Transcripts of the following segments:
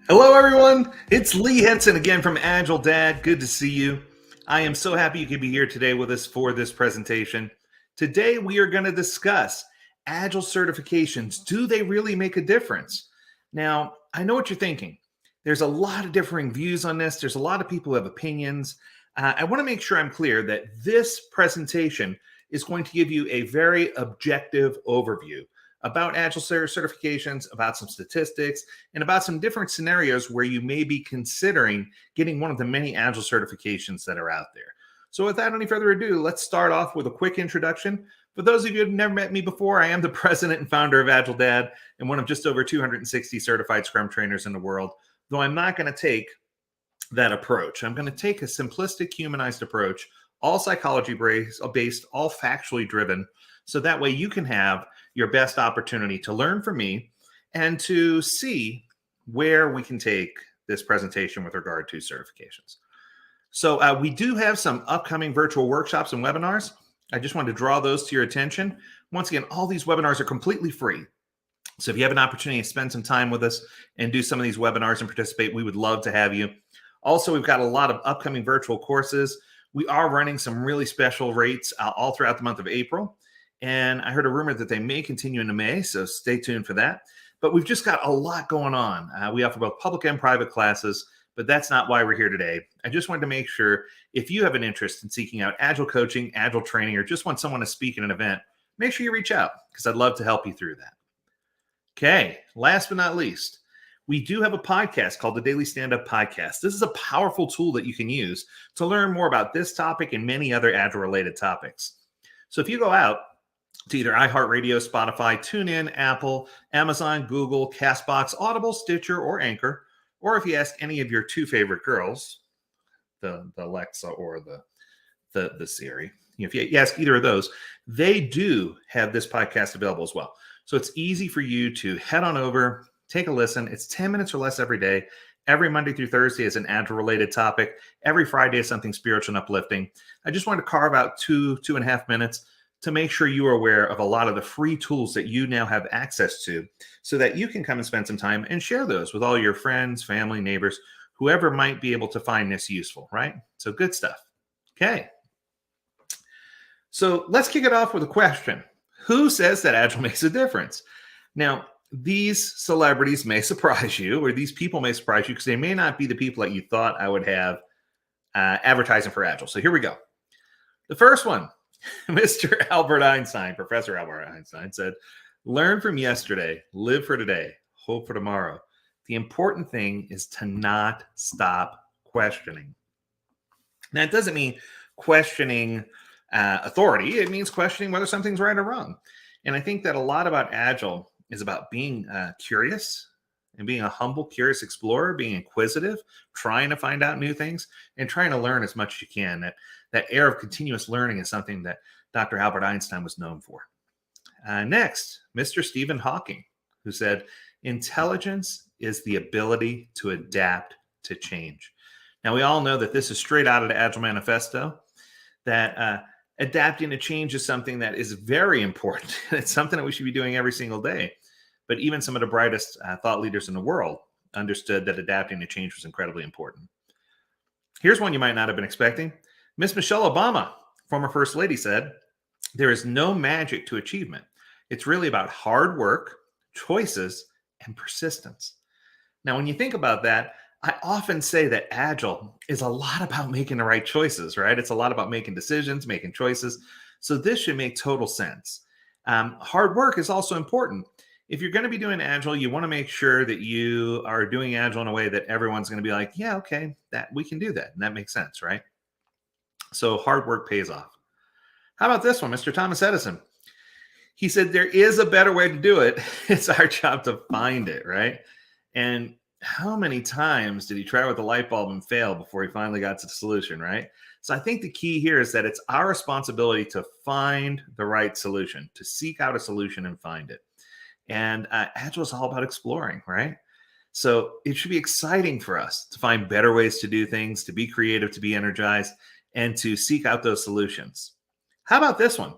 Hello, everyone. It's Lee Henson again from AgileDad. Good to see you. I am so happy you could be here today with us for this presentation. Today, we are going to discuss Agile certifications. Do they really make a difference? Now, I know what you're thinking. There's a lot of differing views on this. There's a lot of people who have opinions. I want to make sure I'm clear that this presentation is going to give you a very objective overview about Agile certifications, about some statistics, and about some different scenarios where you may be considering getting one of the many Agile certifications that are out there. So without any further ado, let's start off with a quick introduction. For those of you who have never met me before, I am the president and founder of AgileDad and one of just over 260 certified Scrum trainers in the world, though I'm not going to take that approach. I'm going to take a simplistic, humanized approach, all psychology based, all factually driven, so that way you can have your best opportunity to learn from me and to see where we can take this presentation with regard to certifications. So we do have some upcoming virtual workshops and webinars. I just wanted to draw those to your attention. Once again, all these webinars are completely free. So if you have an opportunity to spend some time with us and do some of these webinars and participate, we would love to have you. Also, we've got a lot of upcoming virtual courses. We are running some really special rates all throughout the month of April. And I heard a rumor that they may continue into May, so stay tuned for that. But we've just got a lot going on. We offer both public and private classes, but that's not why we're here today. I just wanted to make sure if you have an interest in seeking out Agile coaching, Agile training, or just want someone to speak at an event, make sure you reach out because I'd love to help you through that. Okay, last but not least, we do have a podcast called the Daily Standup Podcast. This is a powerful tool that you can use to learn more about this topic and many other Agile-related topics. So if you go out to either iHeartRadio, Spotify, TuneIn, Apple, Amazon, Google, CastBox, Audible, Stitcher, or Anchor, or if you ask any of your two favorite girls, the Alexa or the Siri, if you ask either of those, they do have this podcast available as well. So it's easy for you to head on over, take a listen. It's 10 minutes or less every day. Every Monday through Thursday is an Agile-related topic. Every Friday is something spiritual and uplifting. I just wanted to carve out 2.5 minutes to make sure you are aware of a lot of the free tools that you now have access to so that you can come and spend some time and share those with all your friends, family, neighbors, whoever might be able to find this useful, right? So good stuff. Okay. So let's kick it off with a question. Who says that Agile makes a difference? Now, these celebrities may surprise you, or these people may surprise you because they may not be the people that you thought I would have advertising for Agile. So here we go. The first one, Mr. Albert Einstein, Professor Albert Einstein said, learn from yesterday, live for today, hope for tomorrow. The important thing is to not stop questioning. Now, it doesn't mean questioning authority. It means questioning whether something's right or wrong. And I think that a lot about Agile is about being curious and being a humble, curious explorer, being inquisitive, trying to find out new things, and trying to learn as much as you can. That air of continuous learning is something that Dr. Albert Einstein was known for. Next, Mr. Stephen Hawking, who said, intelligence is the ability to adapt to change. Now, we all know that this is straight out of the Agile Manifesto, that adapting to change is something that is very important. It's something that we should be doing every single day. But even some of the brightest thought leaders in the world understood that adapting to change was incredibly important. Here's one you might not have been expecting. Miss Michelle Obama, former First Lady, said, there is no magic to achievement. It's really about hard work, choices, and persistence. Now, when you think about that, I often say that Agile is a lot about making the right choices, right? It's a lot about making decisions, making choices. So this should make total sense. Hard work is also important. If you're going to be doing Agile, you want to make sure that you are doing Agile in a way that everyone's going to be like, yeah, okay, that we can do that. And that makes sense, right? So hard work pays off. How about this one, Mr. Thomas Edison? He said, there is a better way to do it. It's our job to find it, right? And how many times did he try with the light bulb and fail before he finally got to the solution, right? So I think the key here is that it's our responsibility to find the right solution, to seek out a solution and find it. And Agile is all about exploring, right? So it should be exciting for us to find better ways to do things, to be creative, to be energized, and to seek out those solutions. How about this one?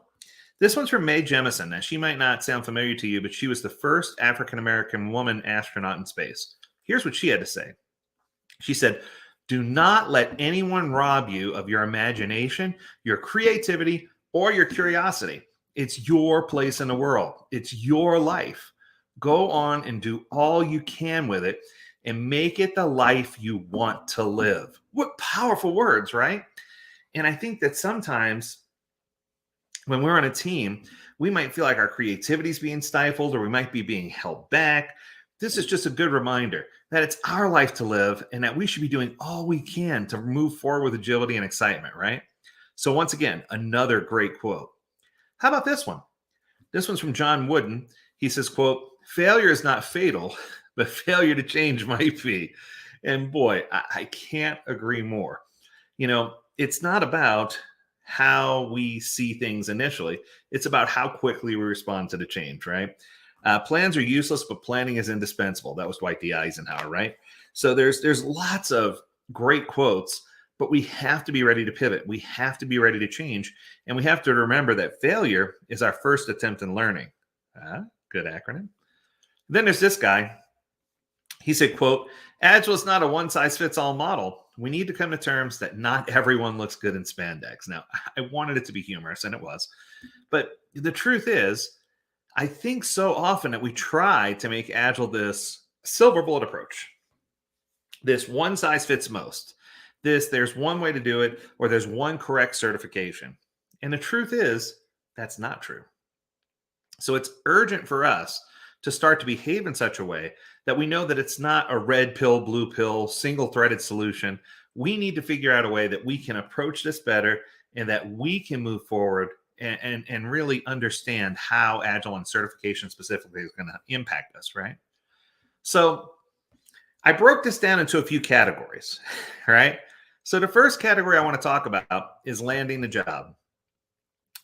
This one's from Mae Jemison. Now, she might not sound familiar to you, but she was the first African-American woman astronaut in space. Here's what she had to say. She said, do not let anyone rob you of your imagination, your creativity, or your curiosity. It's your place in the world. It's your life. Go on and do all you can with it and make it the life you want to live. What powerful words, right? And I think that sometimes when we're on a team, we might feel like our creativity is being stifled or we might be being held back. This is just a good reminder that it's our life to live and that we should be doing all we can to move forward with agility and excitement, right? So once again, another great quote. How about this one? This one's from John Wooden. He says, quote, failure is not fatal, but failure to change might be. And boy, I can't agree more. You know, it's not about how we see things initially. It's about how quickly we respond to the change, right? Plans are useless, but planning is indispensable. That was Dwight D. Eisenhower, right? So there's lots of great quotes, but we have to be ready to pivot. We have to be ready to change. And we have to remember that failure is our first attempt in learning. Good acronym. Then there's this guy. He said, quote, Agile is not a one-size-fits-all model. We need to come to terms that not everyone looks good in spandex. Now, I wanted it to be humorous, and it was. But the truth is, I think so often that we try to make Agile this silver bullet approach. This one size fits most. There's one way to do it, or there's one correct certification. And the truth is, that's not true. So it's urgent for us to start to behave in such a way that we know that it's not a red pill, blue pill, single-threaded solution. We need to figure out a way that we can approach this better and that we can move forward and really understand how Agile and certification specifically is going to impact us, right? So I broke this down into a few categories, right? So the first category I want to talk about is landing the job.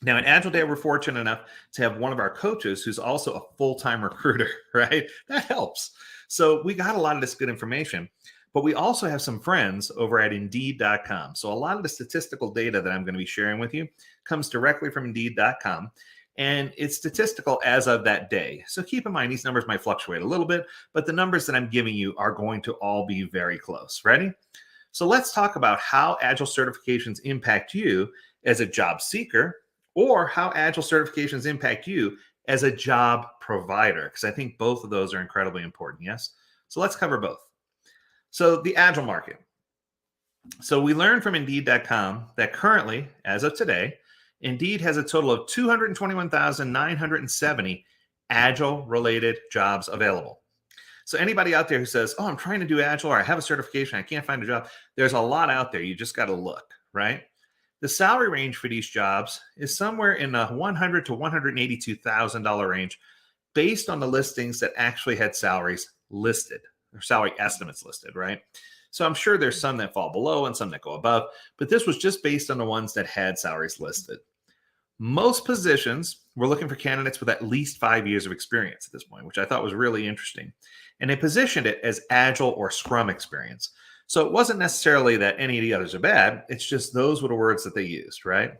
Now, at AgileDad, we're fortunate enough to have one of our coaches who's also a full-time recruiter, right? That helps. So we got a lot of this good information, but we also have some friends over at Indeed.com. So a lot of the statistical data that I'm going to be sharing with you comes directly from Indeed.com, and it's statistical as of that day. So keep in mind, these numbers might fluctuate a little bit, but the numbers that I'm giving you are going to all be very close. Ready? So let's talk about how Agile certifications impact you as a job seeker, or how Agile certifications impact you as a job provider, because I think both of those are incredibly important, yes? So let's cover both. So the Agile market. So we learned from Indeed.com that currently, as of today, Indeed has a total of 221,970 Agile-related jobs available. So anybody out there who says, oh, I'm trying to do Agile, or I have a certification, I can't find a job, there's a lot out there. You just got to look, right? The salary range for these jobs is somewhere in the $100,000 to $182,000 range based on the listings that actually had salaries listed, or salary estimates listed, right? So I'm sure there's some that fall below and some that go above, but this was just based on the ones that had salaries listed. Most positions were looking for candidates with at least 5 years of experience at this point, which I thought was really interesting. And they positioned it as Agile or Scrum experience. So it wasn't necessarily that any of the others are bad. It's just those were the words that they used, right?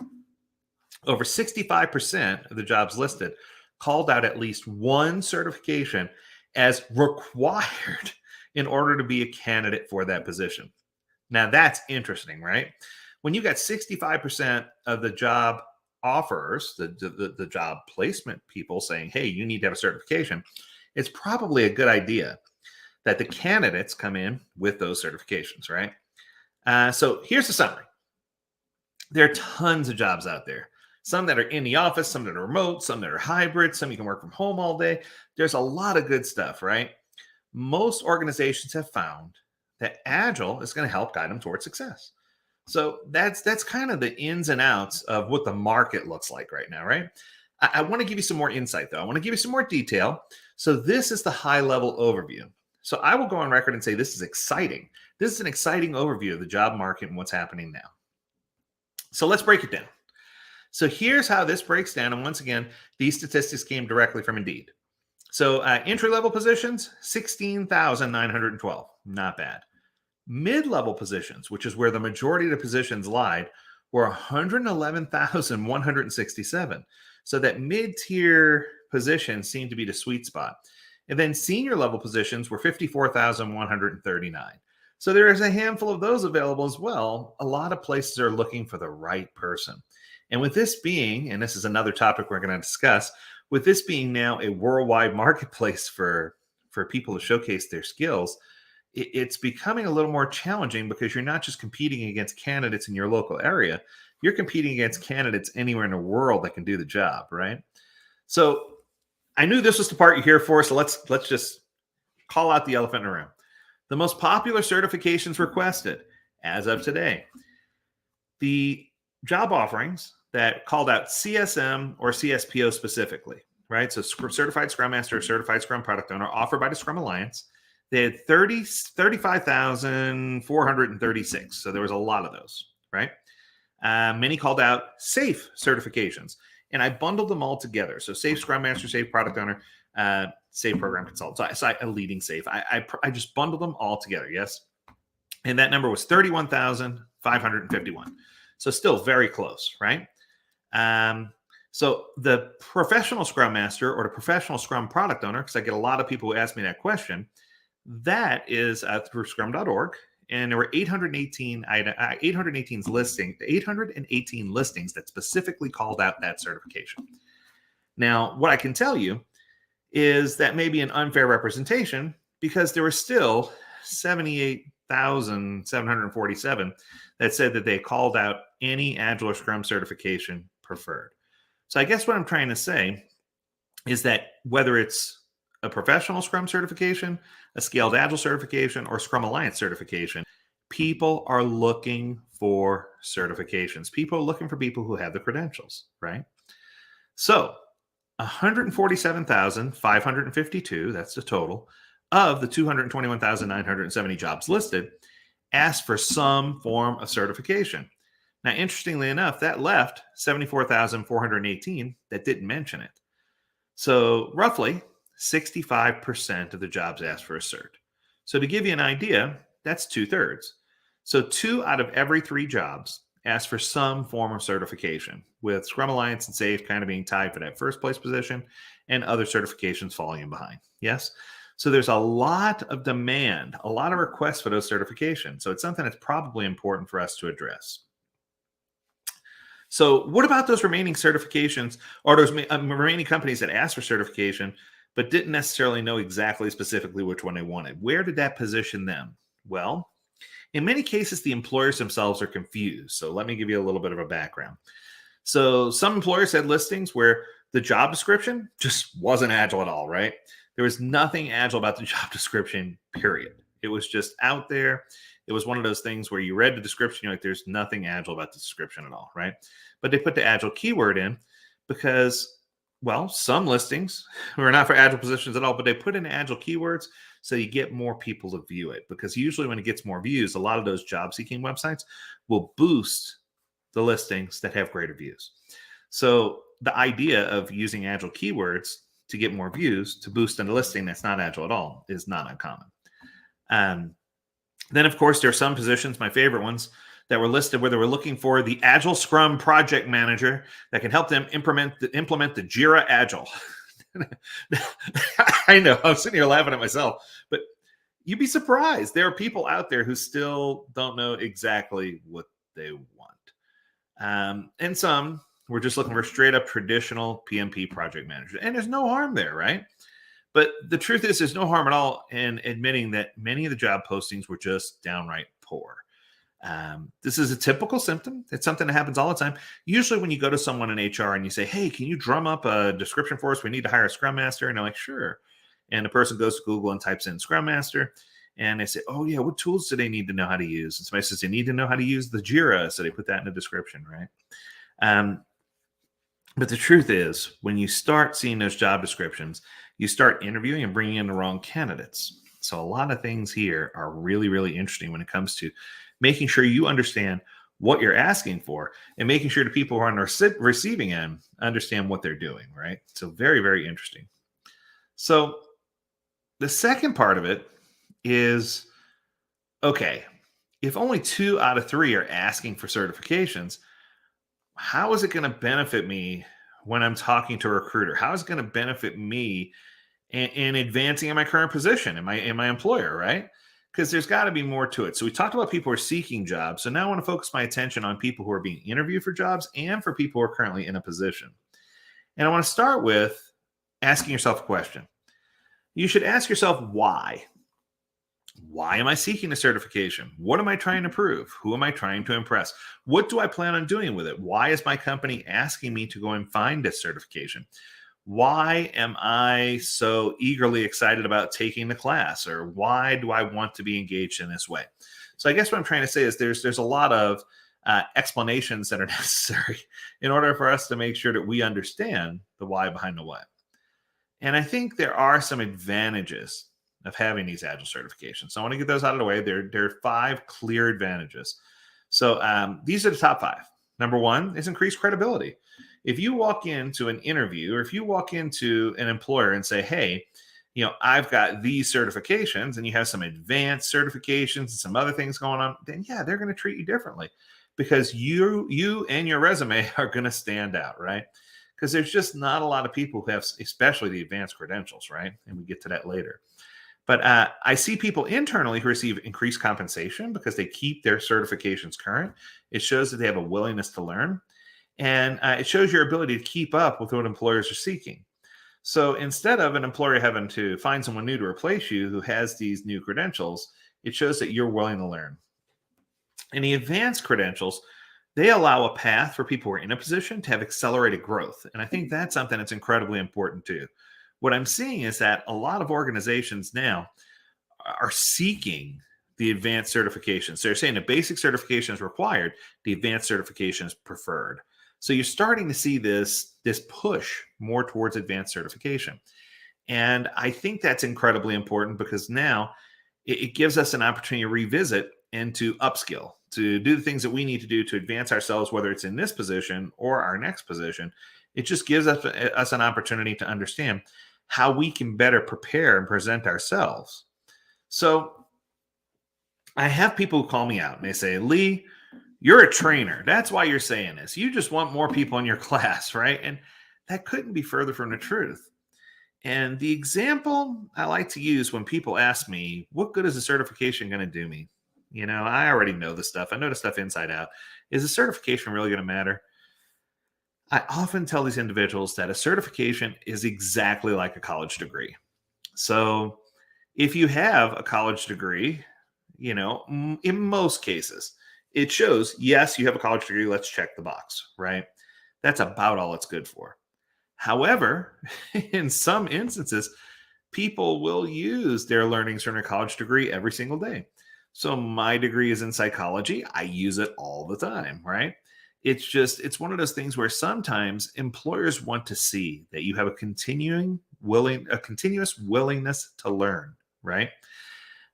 Over 65% of the jobs listed called out at least one certification as required in order to be a candidate for that position. Now that's interesting, right? When you got 65% of the job offers, the job placement people saying, hey, you need to have a certification, it's probably a good idea that the candidates come in with those certifications, right? So here's the summary. There are tons of jobs out there. Some that are in the office, some that are remote, some that are hybrid, some you can work from home all day. There's a lot of good stuff, right? Most organizations have found that Agile is going to help guide them towards success. So that's kind of the ins and outs of what the market looks like right now, right? I want to give you some more insight, though. I want to give you some more detail. So this is the high-level overview. So I will go on record and say this is exciting. This is an exciting overview of the job market and what's happening now. So let's break it down. So here's how this breaks down. And once again, these statistics came directly from Indeed. So entry-level positions, 16,912. Not bad. Mid-level positions, which is where the majority of the positions lied, were 111,167. So that mid-tier position seemed to be the sweet spot. And then senior level positions were 54,139. So there is a handful of those available as well. A lot of places are looking for the right person. And with this being, and this is another topic we're going to discuss, with this being now a worldwide marketplace for people to showcase their skills, it's becoming a little more challenging because you're not just competing against candidates in your local area, you're competing against candidates anywhere in the world that can do the job, right? So I knew this was the part you're here for, so let's just call out the elephant in the room. The most popular certifications requested as of today. The job offerings that called out CSM or CSPO specifically, right? So Certified Scrum Master or Certified Scrum Product Owner offered by the Scrum Alliance. They had 35,436. So there was a lot of those, right? Many called out SAFE certifications. And I bundled them all together. So SAFE Scrum Master, SAFE Product Owner, SAFE Program Consultant. So I leading SAFE. I just bundled them all together, yes? And that number was 31,551. So still very close, right? So the professional Scrum Master or the professional Scrum Product Owner, because I get a lot of people who ask me that question, that is through scrum.org. And there were 818 listings that specifically called out that certification. Now, what I can tell you is that may be an unfair representation because there were still 78,747 that said that they called out any Agile or Scrum certification preferred. So I guess what I'm trying to say is that whether it's a professional Scrum certification, a scaled Agile certification, or Scrum Alliance certification, people are looking for certifications. People are looking for people who have the credentials, right? So 147,552, that's the total, of the 221,970 jobs listed, asked for some form of certification. Now, interestingly enough, that left 74,418 that didn't mention it. So roughly 65% of the jobs asked for a cert. So to give you an idea, that's 2/3. So 2 out of every 3 jobs asked for some form of certification, with Scrum Alliance and SAFE kind of being tied for that first place position and other certifications falling in behind. Yes? So there's a lot of demand, a lot of requests for those certifications. So it's something that's probably important for us to address. So what about those remaining certifications or those remaining companies that asked for certification but didn't necessarily know exactly specifically which one they wanted? Where did that position them? Well, in many cases, the employers themselves are confused. So let me give you a little bit of a background. So some employers had listings where the job description just wasn't Agile at all, right? There was nothing Agile about the job description, period. It was just out there. It was one of those things where you read the description, you're like, there's nothing Agile about the description at all, right? But they put the Agile keyword in because, well, some listings were not for Agile positions at all, but they put in Agile keywords so you get more people to view it. Because usually when it gets more views, a lot of those job-seeking websites will boost the listings that have greater views. So the idea of using Agile keywords to get more views to boost a listing that's not Agile at all is not uncommon. Then, of course, there are some positions, my favorite ones, that were listed where they were looking for the Agile Scrum Project Manager that can help them implement the Jira Agile. I know, I'm sitting here laughing at myself, but you'd be surprised. There are people out there who still don't know exactly what they want. And some were just looking for straight up traditional PMP project manager. And there's no harm there, right? But the truth is, there's no harm at all in admitting that many of the job postings were just downright poor. This is a typical symptom. It's something that happens all the time. Usually when you go to someone in HR and you say, hey, can you drum up a description for us? We need to hire a Scrum Master. And they're like, sure. And the person goes to Google and types in Scrum Master. And they say, oh, yeah, what tools do they need to know how to use? And somebody says they need to know how to use the Jira. So they put that in the description, right? But the truth is, when you start seeing those job descriptions, you start interviewing and bringing in the wrong candidates. So a lot of things here are really, really interesting when it comes to making sure you understand what you're asking for and making sure the people who are on the receiving end understand what they're doing, right? So very, very interesting. So the second part of it is, okay, if only 2 out of 3 are asking for certifications, how is it going to benefit me when I'm talking to a recruiter? How is it going to benefit me and advancing in my current position in my employer, right? Because there's got to be more to it. So we talked about people who are seeking jobs. So now I want to focus my attention on people who are being interviewed for jobs and for people who are currently in a position. And I want to start with asking yourself a question. You should ask yourself why. Why am I seeking a certification? What am I trying to prove? Who am I trying to impress? What do I plan on doing with it? Why is my company asking me to go and find this certification? Why am I so eagerly excited about taking the class? Or why do I want to be engaged in this way? So I guess what I'm trying to say is there's a lot of explanations that are necessary in order for us to make sure that we understand the why behind the what. And I think there are some advantages of having these Agile certifications. So I want to get those out of the way. There are 5 clear advantages. So these are the top 5. Number 1 is increased credibility. If you walk into an interview or if you walk into an employer and say, hey, I've got these certifications, and you have some advanced certifications and some other things going on, then yeah, they're going to treat you differently because you and your resume are going to stand out, right? Because there's just not a lot of people who have, especially the advanced credentials, right? And we get to that later. But I see people internally who receive increased compensation because they keep their certifications current. It shows that they have a willingness to learn. And it shows your ability to keep up with what employers are seeking. So instead of an employer having to find someone new to replace you who has these new credentials, it shows that you're willing to learn. And the advanced credentials, they allow a path for people who are in a position to have accelerated growth. And I think that's something that's incredibly important too. What I'm seeing is that a lot of organizations now are seeking the advanced certifications. So they're saying the basic certification is required, the advanced certification is preferred. So you're starting to see this push more towards advanced certification. And I think that's incredibly important because now it gives us an opportunity to revisit and to upskill, to do the things that we need to do to advance ourselves, whether it's in this position or our next position. It just gives us an opportunity to understand how we can better prepare and present ourselves. So I have people who call me out and they say, Lee, you're a trainer. That's why you're saying this. You just want more people in your class, right? And that couldn't be further from the truth. And the example I like to use when people ask me, what good is a certification going to do me? I already know the stuff. I know the stuff inside out. Is a certification really going to matter? I often tell these individuals that a certification is exactly like a college degree. So if you have a college degree, in most cases, it shows, yes, you have a college degree. Let's check the box, right? That's about all it's good for. However, in some instances, people will use their learnings from their college degree every single day. So my degree is in psychology. I use it all the time, right? It's one of those things where sometimes employers want to see that you have a continuous willingness to learn, right?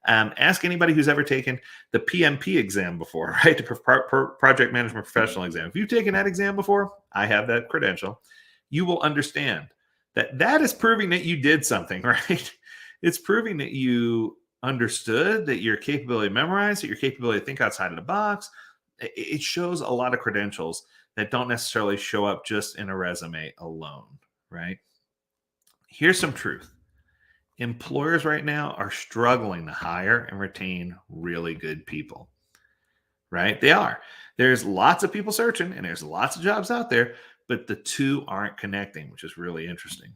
Ask anybody who's ever taken the PMP exam before, right? The Project Management Professional exam. If you've taken that exam before, I have that credential. You will understand that is proving that you did something, right? It's proving that you understood, that your capability to memorize, that your capability to think outside of the box. It shows a lot of credentials that don't necessarily show up just in a resume alone, right? Here's some truth. Employers right now are struggling to hire and retain really good people, right? They are. There's lots of people searching and there's lots of jobs out there, but the two aren't connecting, which is really interesting.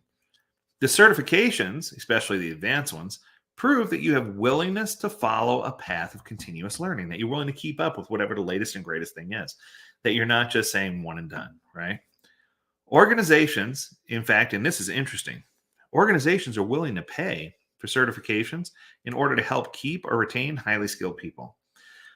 The certifications, especially the advanced ones, prove that you have willingness to follow a path of continuous learning, that you're willing to keep up with whatever the latest and greatest thing is, that you're not just saying one and done, right? Organizations, in fact, and this is interesting, organizations are willing to pay for certifications in order to help keep or retain highly skilled people.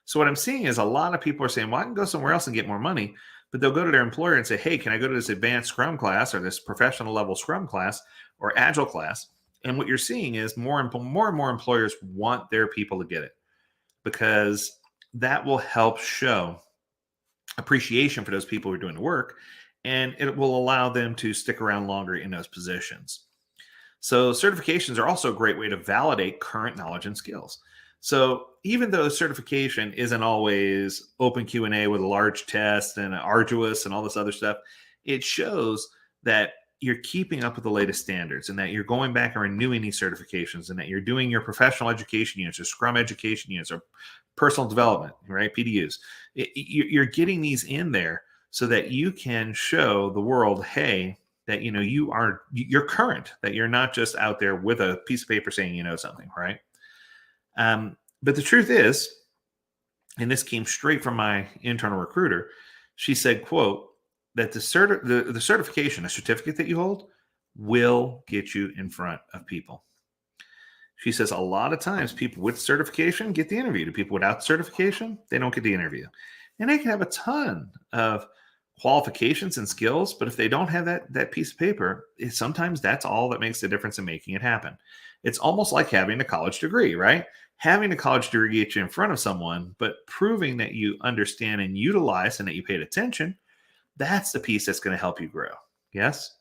So what I'm seeing is a lot of people are saying, well, I can go somewhere else and get more money, but they'll go to their employer and say, hey, can I go to this advanced Scrum class or this professional level Scrum class or Agile class? And what you're seeing is more and more employers want their people to get it because that will help show appreciation for those people who are doing the work, and it will allow them to stick around longer in those positions. So certifications are also a great way to validate current knowledge and skills. So even though certification isn't always open Q&A with a large test and arduous and all this other stuff, it shows that you're keeping up with the latest standards and that you're going back and renewing these certifications and that you're doing your professional education units or Scrum education units or personal development, right? PDUs. You're getting these in there so that you can show the world, hey, that you're current, that you're not just out there with a piece of paper saying you know something, right? But the truth is, and this came straight from my internal recruiter, she said, quote, that the certification, a certificate that you hold, will get you in front of people. She says a lot of times people with certification get the interview. The people without certification, they don't get the interview. And they can have a ton of qualifications and skills, but if they don't have that piece of paper, sometimes that's all that makes the difference in making it happen. It's almost like having a college degree, right? Having a college degree gets you in front of someone, but proving that you understand and utilize and that you paid attention, that's the piece that's going to help you grow. Yes?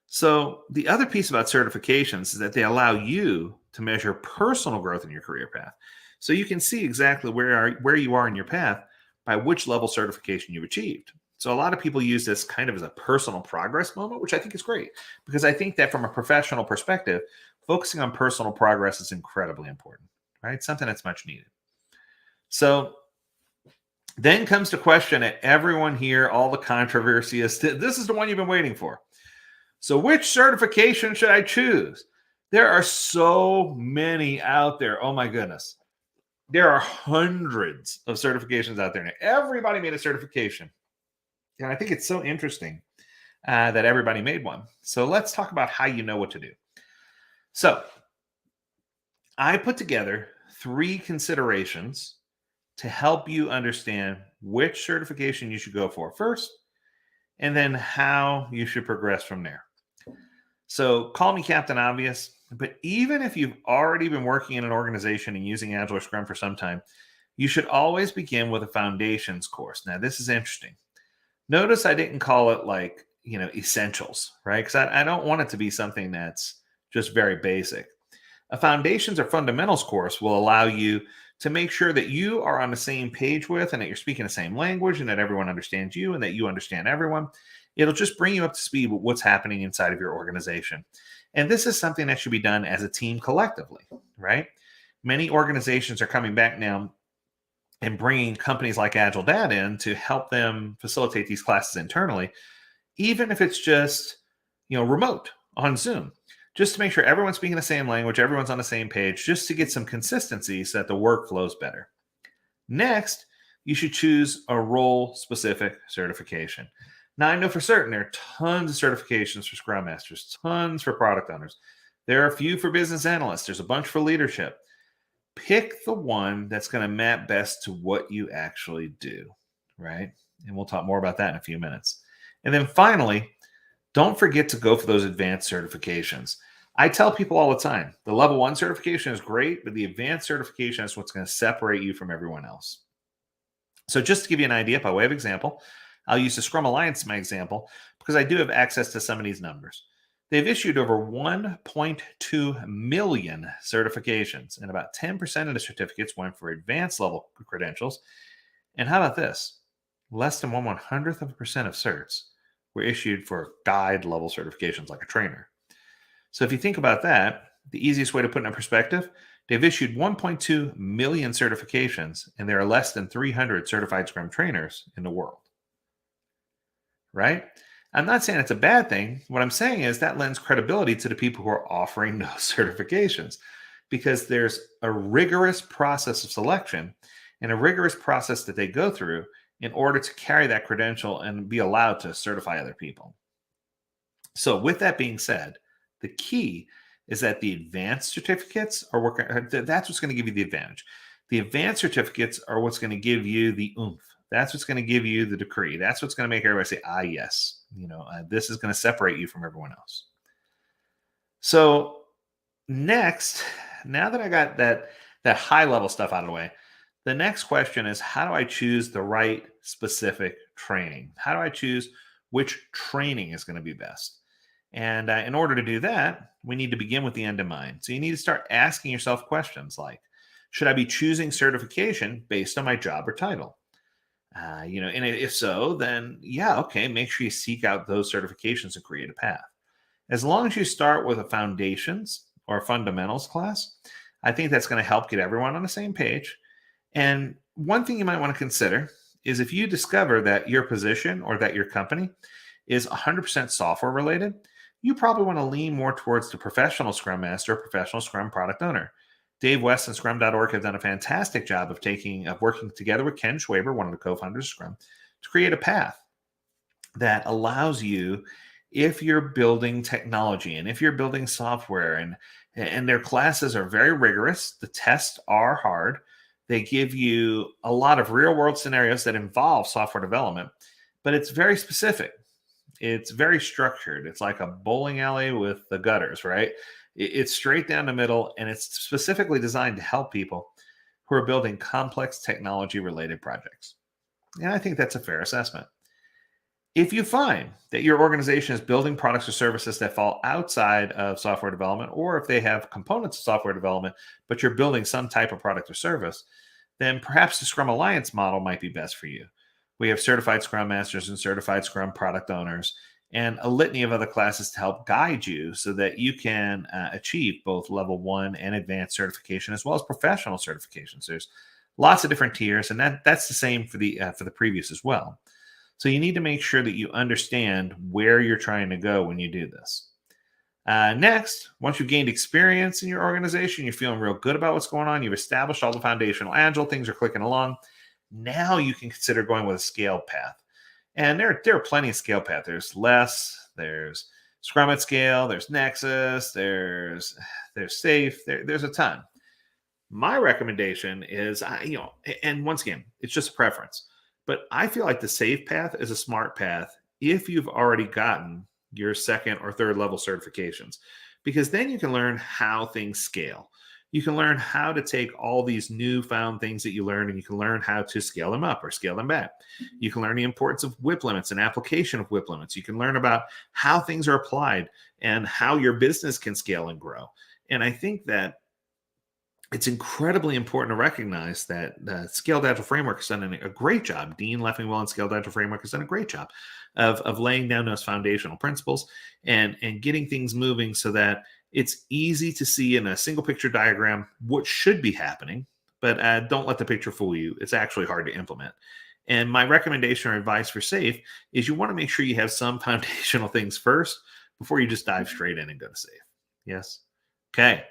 So the other piece about certifications is that they allow you to measure personal growth in your career path. So you can see exactly where you are in your path by which level certification you've achieved. So a lot of people use this kind of as a personal progress moment, which I think is great, because I think that from a professional perspective, focusing on personal progress is incredibly important, right? Something that's much needed. So then comes the question that everyone here, all the controversy is, this is the one you've been waiting for. So which certification should I choose? There are so many out there. Oh my goodness. There are hundreds of certifications out there now. Everybody made a certification. And I think it's so interesting that everybody made one. So let's talk about how you know what to do. So I put together 3 considerations to help you understand which certification you should go for first, and then how you should progress from there. So call me Captain Obvious, but even if you've already been working in an organization and using Agile or Scrum for some time, you should always begin with a foundations course. Now, this is interesting. Notice I didn't call it like, essentials, right? Because I don't want it to be something that's just very basic. A foundations or fundamentals course will allow you to make sure that you are on the same page with and that you're speaking the same language and that everyone understands you and that you understand everyone. It'll just bring you up to speed with what's happening inside of your organization. And this is something that should be done as a team collectively, right? Many organizations are coming back now and bringing companies like AgileDad in to help them facilitate these classes internally, even if it's just, remote on Zoom, just to make sure everyone's speaking the same language, everyone's on the same page, just to get some consistency so that the work flows better. Next, you should choose a role-specific certification. Now, I know for certain there are tons of certifications for Scrum Masters, tons for product owners. There are a few for business analysts. There's a bunch for leadership. Pick the one that's going to map best to what you actually do, right? And we'll talk more about that in a few minutes. And then finally, don't forget to go for those advanced certifications. I tell people all the time, the level 1 certification is great, but the advanced certification is what's going to separate you from everyone else. So just to give you an idea, by way of example, I'll use the Scrum Alliance as my example because I do have access to some of these numbers. They've issued over 1.2 million certifications, and about 10% of the certificates went for advanced level credentials. And how about this? Less than 1/100th of a percent of certs were issued for guide level certifications like a trainer. So if you think about that, the easiest way to put it in perspective, they've issued 1.2 million certifications, and there are less than 300 certified Scrum trainers in the world. Right? I'm not saying it's a bad thing. What I'm saying is that lends credibility to the people who are offering those certifications because there's a rigorous process of selection and a rigorous process that they go through in order to carry that credential and be allowed to certify other people. So with that being said, the key is that the advanced certificates that's what's going to give you the advantage. The advanced certificates are what's going to give you the oomph. That's what's going to give you the decree. That's what's going to make everybody say, yes, this is going to separate you from everyone else. So next, now that I got that high level stuff out of the way, the next question is, how do I choose the right specific training? How do I choose which training is going to be best? And in order to do that, we need to begin with the end in mind. So you need to start asking yourself questions like, should I be choosing certification based on my job or title? And if so, then okay, make sure you seek out those certifications and create a path. As long as you start with a foundations or fundamentals class, I think that's going to help get everyone on the same page. And one thing you might want to consider is if you discover that your position or that your company is 100% software related, you probably want to lean more towards the professional Scrum Master, professional Scrum product owner. Dave West and Scrum.org have done a fantastic job of working together with Ken Schwaber, one of the co-founders of Scrum, to create a path that allows you, if you're building technology and if you're building software, and their classes are very rigorous, the tests are hard. They give you a lot of real world scenarios that involve software development, but it's very specific. It's very structured. It's like a bowling alley with the gutters, right? It's straight down the middle, and it's specifically designed to help people who are building complex technology related projects. And I think that's a fair assessment. If you find that your organization is building products or services that fall outside of software development, or if they have components of software development, but you're building some type of product or service, then perhaps the Scrum Alliance model might be best for you. We have certified Scrum Masters and certified Scrum product owners and a litany of other classes to help guide you so that you can achieve both level 1 and advanced certification, as well as professional certifications. There's lots of different tiers, and that's the same for the previous as well. So you need to make sure that you understand where you're trying to go when you do this. Next, once you've gained experience in your organization, you're feeling real good about what's going on, you've established all the foundational Agile, things are clicking along. Now you can consider going with a scale path. And there are plenty of scale paths. There's Less, there's Scrum at Scale, there's Nexus, there's Safe, there's a ton. My recommendation is, and once again, it's just a preference, but I feel like the Safe path is a smart path if you've already gotten your second or third level certifications, because then you can learn how things scale. You can learn how to take all these newfound things that you learn, and you can learn how to scale them up or scale them back. You can learn the importance of WIP limits and application of WIP limits. You can learn about how things are applied and how your business can scale and grow. And I think that it's incredibly important to recognize that the Scaled Agile Framework has done a great job. Dean Leffingwell and Scaled Agile Framework has done a great job of laying down those foundational principles and getting things moving so that it's easy to see in a single picture diagram what should be happening, but don't let the picture fool you. It's actually hard to implement. And my recommendation or advice for Safe is you want to make sure you have some foundational things first before you just dive straight in and go to Safe. Yes? Okay.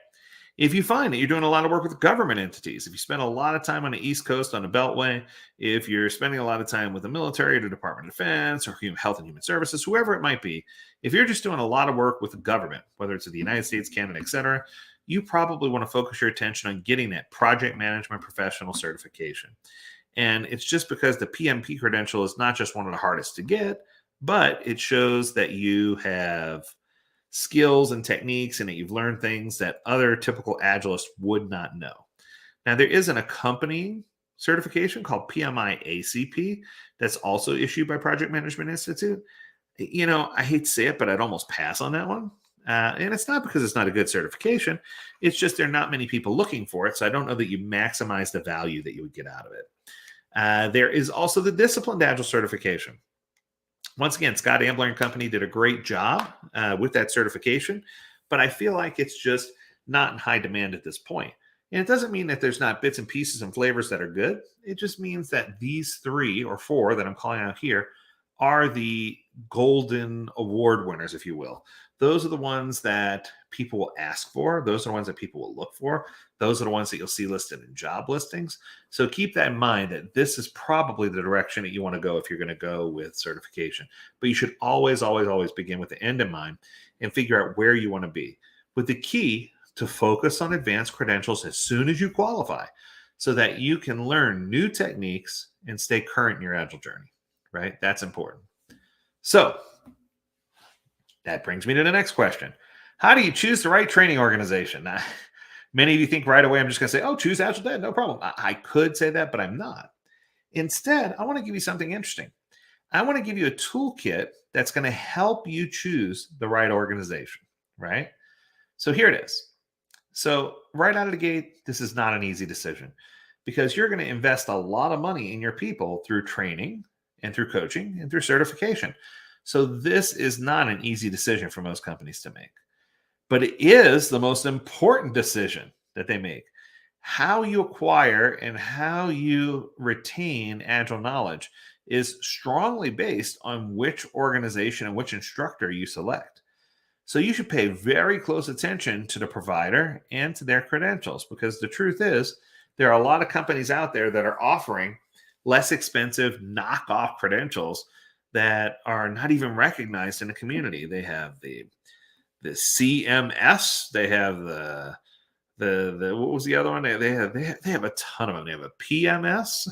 If you find that you're doing a lot of work with government entities, if you spend a lot of time on the East Coast on the Beltway, if you're spending a lot of time with the military, the Department of Defense, or Health and Human Services, whoever it might be, if you're just doing a lot of work with the government, whether it's in the United States, Canada, etc., you probably want to focus your attention on getting that project management professional certification. And it's just because the PMP credential is not just one of the hardest to get, but it shows that you have skills and techniques and that you've learned things that other typical Agilists would not know. Now, there is an accompanying certification called PMI ACP that's also issued by Project Management Institute. I hate to say it, but I'd almost pass on that one. And it's not because it's not a good certification. It's just there are not many people looking for it. So I don't know that you maximize the value that you would get out of it. There is also the Disciplined Agile certification. Once again, Scott Ambler and company did a great job with that certification, but I feel like it's just not in high demand at this point. And it doesn't mean that there's not bits and pieces and flavors that are good. It just means that these 3 or 4 that I'm calling out here are the golden award winners, if you will. Those are the ones that people will ask for. Those are the ones that people will look for. Those are the ones that you'll see listed in job listings. So keep that in mind that this is probably the direction that you want to go if you're going to go with certification. But you should always, always, always begin with the end in mind and figure out where you want to be. With the key to focus on advanced credentials as soon as you qualify so that you can learn new techniques and stay current in your Agile journey, right? That's important. So that brings me to the next question. How do you choose the right training organization? Now, many of you think right away, I'm just going to say, oh, choose AgileDad, no problem. I could say that, but I'm not. Instead, I want to give you something interesting. I want to give you a toolkit that's going to help you choose the right organization, right? So here it is. So right out of the gate, this is not an easy decision because you're going to invest a lot of money in your people through training and through coaching and through certification. So this is not an easy decision for most companies to make, but it is the most important decision that they make. How you acquire and how you retain agile knowledge is strongly based on which organization and which instructor you select. So you should pay very close attention to the provider and to their credentials, because the truth is there are a lot of companies out there that are offering less expensive knockoff credentials that are not even recognized in the community. They have the CMS, they have the what was the other one? They have a ton of them. They have a PMS.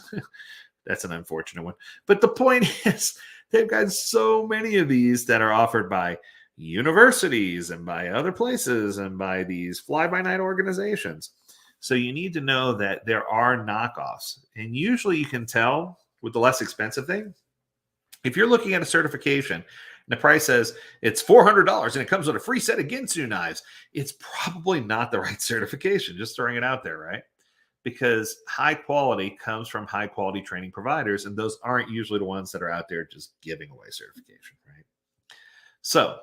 That's an unfortunate one. But the point is, they've got so many of these that are offered by universities and by other places and by these fly-by-night organizations. So you need to know that there are knockoffs. And usually you can tell with the less expensive thing. If you're looking at a certification and the price says it's $400 and it comes with a free set of Ginsu knives, it's probably not the right certification. Just throwing it out there, right? Because high quality comes from high quality training providers, and those aren't usually the ones that are out there just giving away certification, right? So,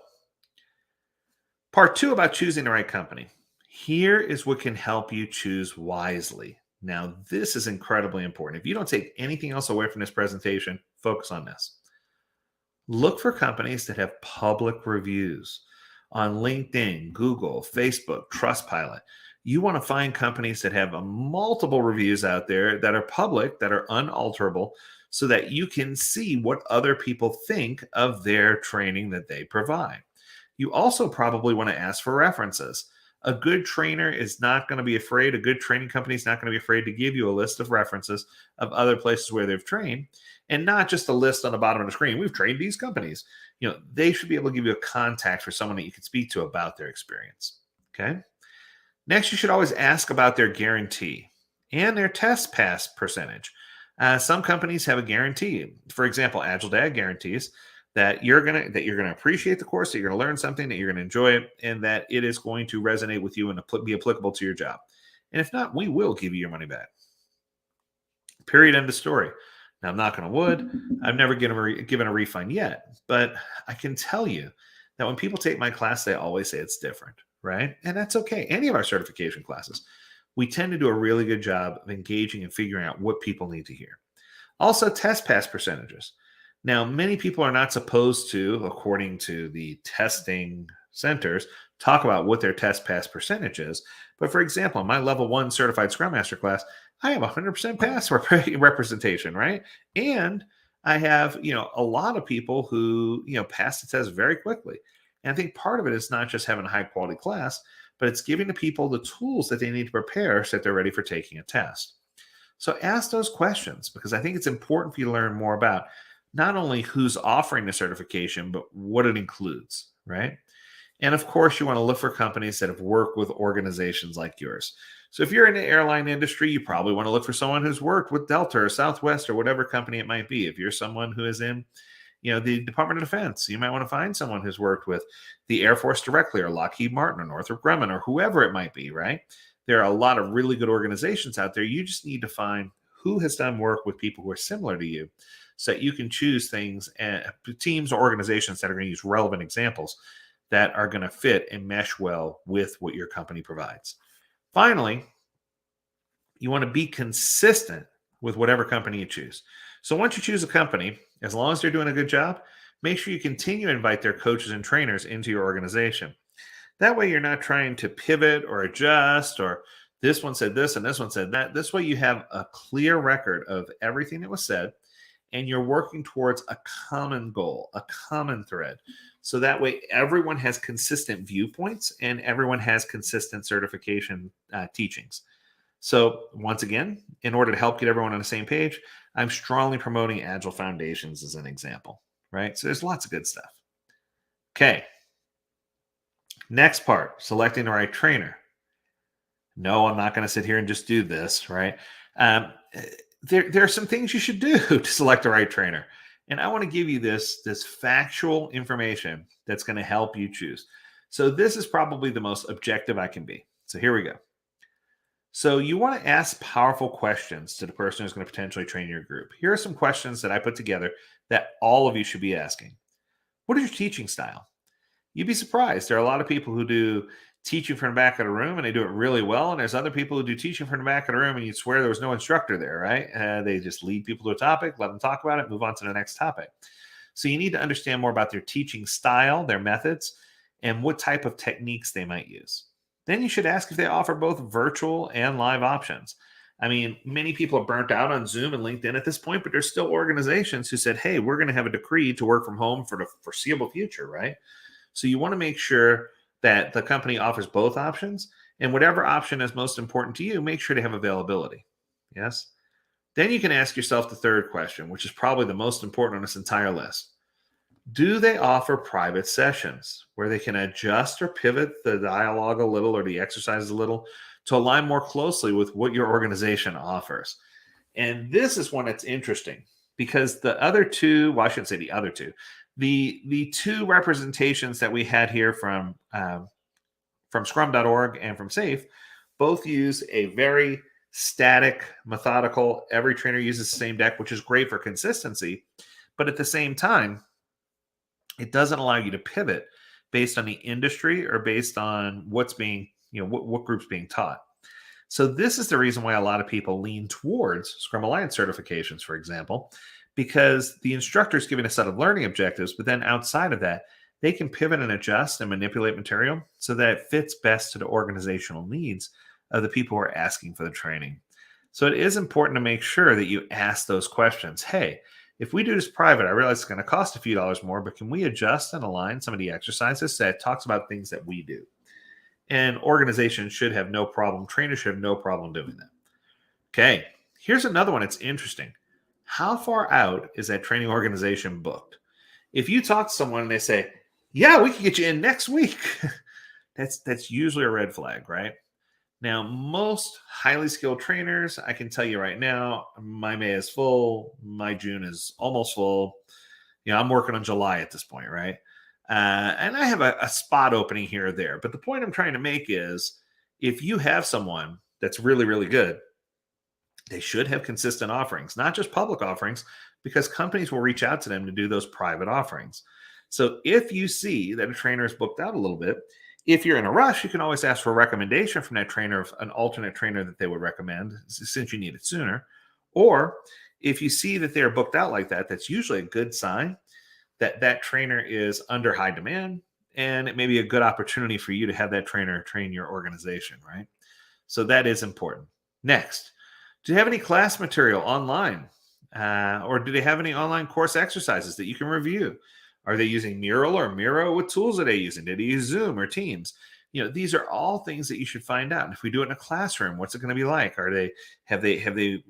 part 2 about choosing the right company. Here is what can help you choose wisely. Now, this is incredibly important. If you don't take anything else away from this presentation, focus on this. Look for companies that have public reviews on LinkedIn, Google, Facebook, Trustpilot. You want to find companies that have multiple reviews out there that are public, that are unalterable, so that you can see what other people think of their training that they provide. You also probably want to ask for references. A good trainer is not going to be afraid. A good training company is not going to be afraid to give you a list of references of other places where they've trained, and not just a list on the bottom of the screen. We've trained these companies. They should be able to give you a contact for someone that you can speak to about their experience. Okay. Next, you should always ask about their guarantee and their test pass percentage. Some companies have a guarantee. For example, AgileDad guarantees that you're gonna appreciate the course, that you're gonna learn something, that you're gonna enjoy it, and that it is going to resonate with you and be applicable to your job. And if not, we will give you your money back. Period. End of story. Now, I'm knocking on wood. I've never given a refund yet, but I can tell you that when people take my class, they always say it's different, right? And that's okay. Any of our certification classes, we tend to do a really good job of engaging and figuring out what people need to hear. Also, test pass percentages. Now, many people are not supposed to, according to the testing centers, talk about what their test pass percentage is. But for example, in my level 1 certified Scrum Master class, I have 100% pass representation, right? And I have, a lot of people who, pass the test very quickly. And I think part of it is not just having a high quality class, but it's giving the people the tools that they need to prepare so that they're ready for taking a test. So ask those questions, because I think it's important for you to learn more about not only who's offering the certification, but what it includes, right? And of course, you want to look for companies that have worked with organizations like yours. So if you're in the airline industry, you probably want to look for someone who's worked with Delta or Southwest or whatever company it might be. If you're someone who is in, the Department of Defense, you might want to find someone who's worked with the Air Force directly, or Lockheed Martin, or Northrop Grumman, or whoever it might be, right? There are a lot of really good organizations out there. You just need to find who has done work with people who are similar to you, so that you can choose things and teams or organizations that are going to use relevant examples that are going to fit and mesh well with what your company provides. Finally, you want to be consistent with whatever company you choose. So once you choose a company, as long as they're doing a good job, make sure you continue to invite their coaches and trainers into your organization. That way you're not trying to pivot or adjust, or this one said this and this one said that. This way you have a clear record of everything that was said, and you're working towards a common goal, a common thread. So that way everyone has consistent viewpoints and everyone has consistent certification teachings. So once again, in order to help get everyone on the same page, I'm strongly promoting Agile Foundations as an example, right? So there's lots of good stuff. Okay. Next part, selecting the right trainer. No, I'm not going to sit here and just do this, right? There are some things you should do to select the right trainer. And I want to give you this factual information that's going to help you choose. So this is probably the most objective I can be. So here we go. So you want to ask powerful questions to the person who's going to potentially train your group. Here are some questions that I put together that all of you should be asking. What is your teaching style? You'd be surprised. There are a lot of people who do teaching from the back of the room and they do it really well. And there's other people who do teaching from the back of the room and you'd swear there was no instructor there, right? They just lead people to a topic, let them talk about it, move on to the next topic. So you need to understand more about their teaching style, their methods, and what type of techniques they might use. Then you should ask if they offer both virtual and live options. I mean, many people are burnt out on Zoom and LinkedIn at this point, but there's still organizations who said, hey, we're going to have a decree to work from home for the foreseeable future, right? So you want to make sure that the company offers both options, and whatever option is most important to you, make sure to have availability. Yes. Then you can ask yourself the third question, which is probably the most important on this entire list. Do they offer private sessions where they can adjust or pivot the dialogue a little or the exercise a little to align more closely with what your organization offers? And this is one that's interesting because the other two, well, I shouldn't say the other two, the two representations that we had here from scrum.org and from SAFE both use a very static, methodical, every trainer uses the same deck, which is great for consistency. But at the same time, it doesn't allow you to pivot based on the industry or based on what's being, what group's being taught. So this is the reason why a lot of people lean towards Scrum Alliance certifications, for example, because the instructor is given a set of learning objectives, but then outside of that, they can pivot and adjust and manipulate material so that it fits best to the organizational needs of the people who are asking for the training. So it is important to make sure that you ask those questions. Hey, if we do this private, I realize it's going to cost a few dollars more, but can we adjust and align some of the exercises that talks about things that we do? And organizations should have no problem, trainers should have no problem doing that. Okay, here's another one that's interesting. How far out is that training organization booked? If you talk to someone and they say, yeah, we can get you in next week, that's usually a red flag, right? Now, most highly skilled trainers, I can tell you right now, my May is full, my June is almost full. I'm working on July at this point, right? And I have a spot opening here or there. But the point I'm trying to make is if you have someone that's really, really good, they should have consistent offerings, not just public offerings, because companies will reach out to them to do those private offerings. So if you see that a trainer is booked out a little bit, if you're in a rush, you can always ask for a recommendation from that trainer of an alternate trainer that they would recommend since you need it sooner. Or if you see that they're booked out like that, that's usually a good sign that that trainer is under high demand, and it may be a good opportunity for you to have that trainer train your organization, right? So that is important. Next, do you have any class material online? Or do they have any online course exercises that you can review? Are they using Mural or Miro? What tools are they using? Do they use Zoom or Teams? These are all things that you should find out. And if we do it in a classroom, what's it going to be like? Have they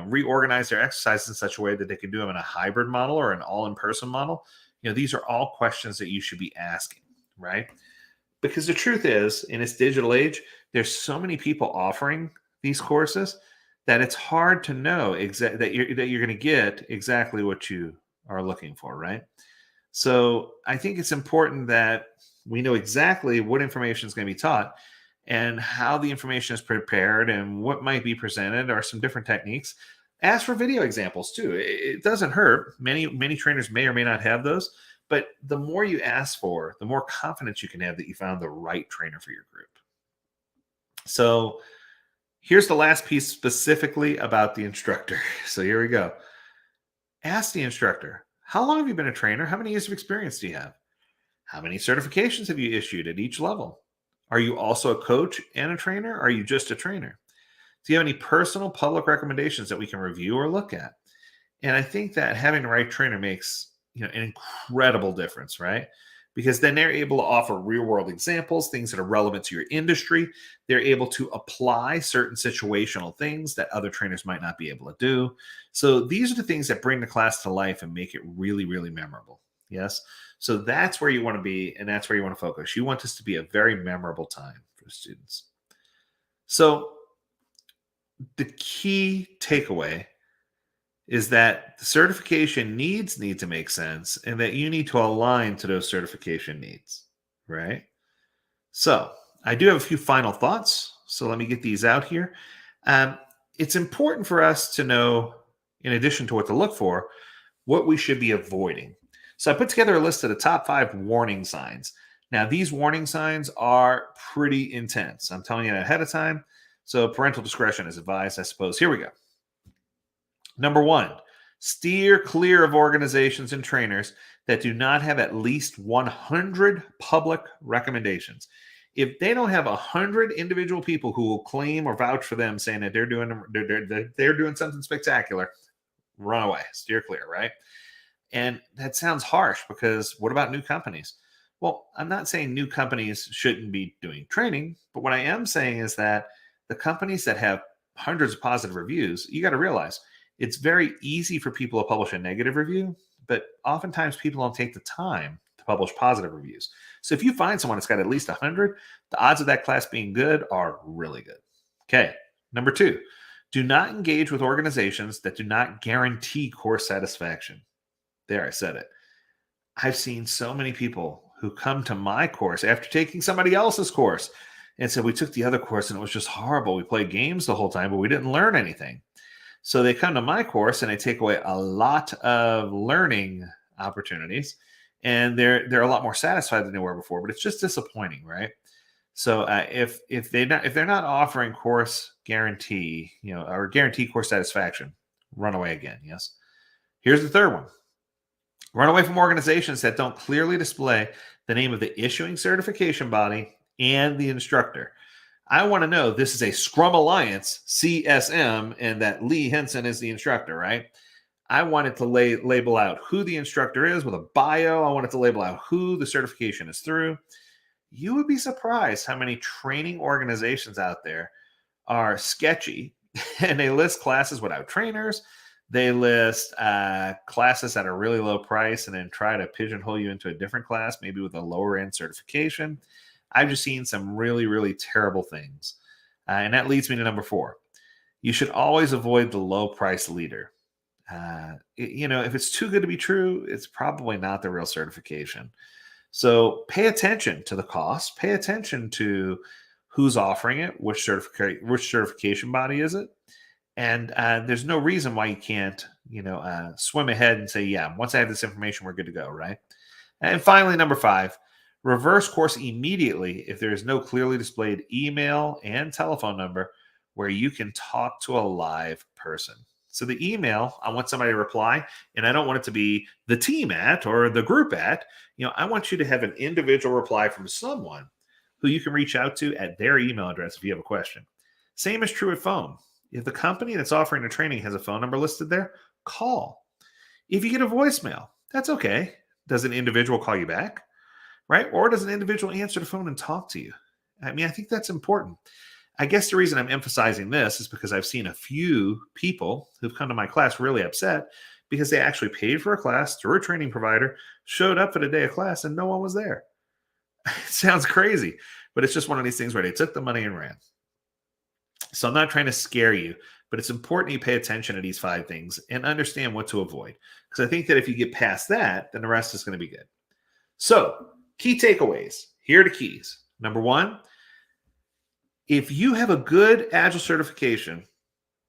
reorganized their exercises in such a way that they can do them in a hybrid model or an all-in-person model? These are all questions that you should be asking, right? Because the truth is, in this digital age, there's so many people offering these courses that it's hard to know that you're going to get exactly what you are looking for, right? So I think it's important that we know exactly what information is going to be taught and how the information is prepared and what might be presented are some different techniques. Ask for video examples too. It doesn't hurt. Many trainers may or may not have those, but the more you ask for, the more confidence you can have that you found the right trainer for your group. So here's the last piece specifically about the instructor. So here we go. Ask the instructor, how long have you been a trainer? How many years of experience do you have? How many certifications have you issued at each level? Are you also a coach and a trainer? Or are you just a trainer? Do you have any personal public recommendations that we can review or look at? And I think that having the right trainer makes an incredible difference, right? Because then they're able to offer real world examples, things that are relevant to your industry. They're able to apply certain situational things that other trainers might not be able to do. So these are the things that bring the class to life and make it really, really memorable. Yes. So that's where you want to be, and that's where you want to focus. You want this to be a very memorable time for students. So the key takeaway is that the certification needs need to make sense and that you need to align to those certification needs, right? So I do have a few final thoughts. So let me get these out here. It's important for us to know, in addition to what to look for, what we should be avoiding. So I put together a list of the top 5 warning signs. Now, these warning signs are pretty intense. I'm telling you ahead of time. So parental discretion is advised, I suppose. Here we go. Number 1, steer clear of organizations and trainers that do not have at least 100 public recommendations. If they don't have 100 individual people who will claim or vouch for them saying that they're doing something spectacular, run away, steer clear, right? And that sounds harsh because what about new companies? Well, I'm not saying new companies shouldn't be doing training, but what I am saying is that the companies that have hundreds of positive reviews, you got to realize it's very easy for people to publish a negative review, but oftentimes people don't take the time to publish positive reviews. So if you find someone that's got at least 100, the odds of that class being good are really good. Okay. Number 2, do not engage with organizations that do not guarantee course satisfaction. There, I said it. I've seen so many people who come to my course after taking somebody else's course and said, we took the other course and it was just horrible. We played games the whole time, but we didn't learn anything. So they come to my course and they take away a lot of learning opportunities, and they're a lot more satisfied than they were before. But it's just disappointing, right? So if they're not offering course guarantee, or guarantee course satisfaction, run away again. Yes. Here's the third one. Run away from organizations that don't clearly display the name of the issuing certification body and the instructor. I want to know this is a Scrum Alliance, CSM, and that Lee Henson is the instructor, right? I wanted to label out who the instructor is with a bio. I wanted to label out who the certification is through. You would be surprised how many training organizations out there are sketchy, and they list classes without trainers. They list classes at a really low price and then try to pigeonhole you into a different class, maybe with a lower end certification. I've just seen some really, really terrible things. And that leads me to number 4. You should always avoid the low price leader. If it's too good to be true, it's probably not the real certification. So pay attention to the cost, pay attention to who's offering it, which certification body is it. And there's no reason why you can't, swim ahead and say, yeah, once I have this information, we're good to go, right? And finally, number 5, reverse course immediately if there is no clearly displayed email and telephone number where you can talk to a live person. So the email, I want somebody to reply, and I don't want it to be the team at or the group at. I want you to have an individual reply from someone who you can reach out to at their email address if you have a question. Same is true at phone. If the company that's offering the training has a phone number listed there, call. If you get a voicemail, that's okay. Does an individual call you back? Right? Or does an individual answer the phone and talk to you? I think that's important. I guess the reason I'm emphasizing this is because I've seen a few people who've come to my class really upset because they actually paid for a class through a training provider, showed up for the day of class, and no one was there. It sounds crazy, but it's just one of these things where they took the money and ran. So I'm not trying to scare you, but it's important you pay attention to these 5 things and understand what to avoid. Because I think that if you get past that, then the rest is going to be good. So key takeaways. Here are the keys. Number 1, if you have a good Agile certification,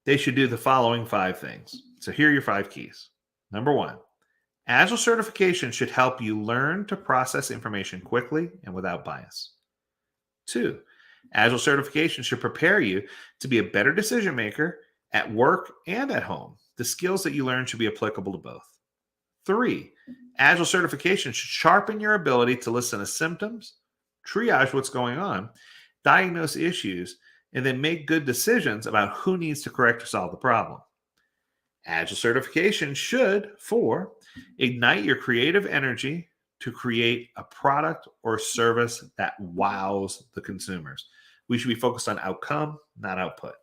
they should do the following 5 things. So here are your 5 keys. Number 1, Agile certification should help you learn to process information quickly and without bias. 2, Agile certification should prepare you to be a better decision maker at work and at home. The skills that you learn should be applicable to both. 3, Agile certification should sharpen your ability to listen to symptoms, triage what's going on, diagnose issues, and then make good decisions about who needs to correct or solve the problem. Agile certification should, 4, ignite your creative energy to create a product or service that wows the consumers. We should be focused on outcome, not output.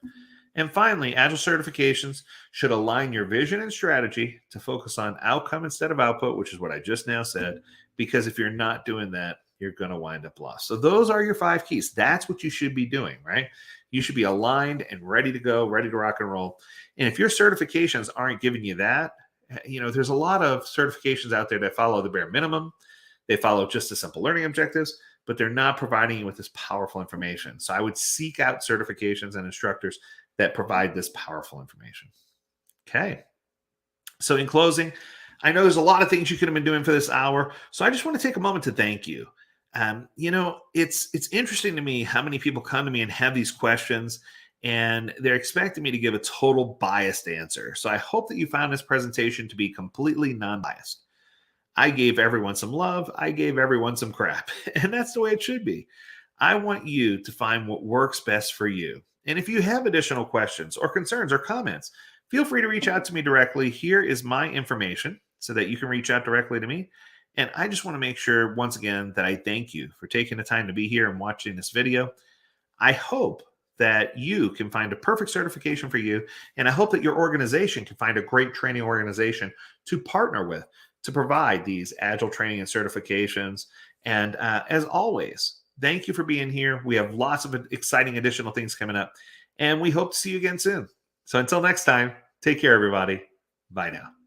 And finally, Agile certifications should align your vision and strategy to focus on outcome instead of output, which is what I just now said, because if you're not doing that, you're going to wind up lost. So those are your 5 keys. That's what you should be doing, right? You should be aligned and ready to go, ready to rock and roll. And if your certifications aren't giving you that, there's a lot of certifications out there that follow the bare minimum. They follow just the simple learning objectives, but they're not providing you with this powerful information. So I would seek out certifications and instructors that provide this powerful information. Okay. So in closing, I know there's a lot of things you could have been doing for this hour, so I just want to take a moment to thank you. It's interesting to me how many people come to me and have these questions, and they're expecting me to give a total biased answer. So I hope that you found this presentation to be completely non-biased. I gave everyone some love. I gave everyone some crap. And that's the way it should be. I want you to find what works best for you. And if you have additional questions or concerns or comments, feel free to reach out to me directly. Here is my information so that you can reach out directly to me. And I just want to make sure, once again, that I thank you for taking the time to be here and watching this video. I hope that you can find a perfect certification for you. And I hope that your organization can find a great training organization to partner with to provide these Agile training and certifications. And as always, thank you for being here. We have lots of exciting additional things coming up, and we hope to see you again soon. So until next time, take care, everybody. Bye now.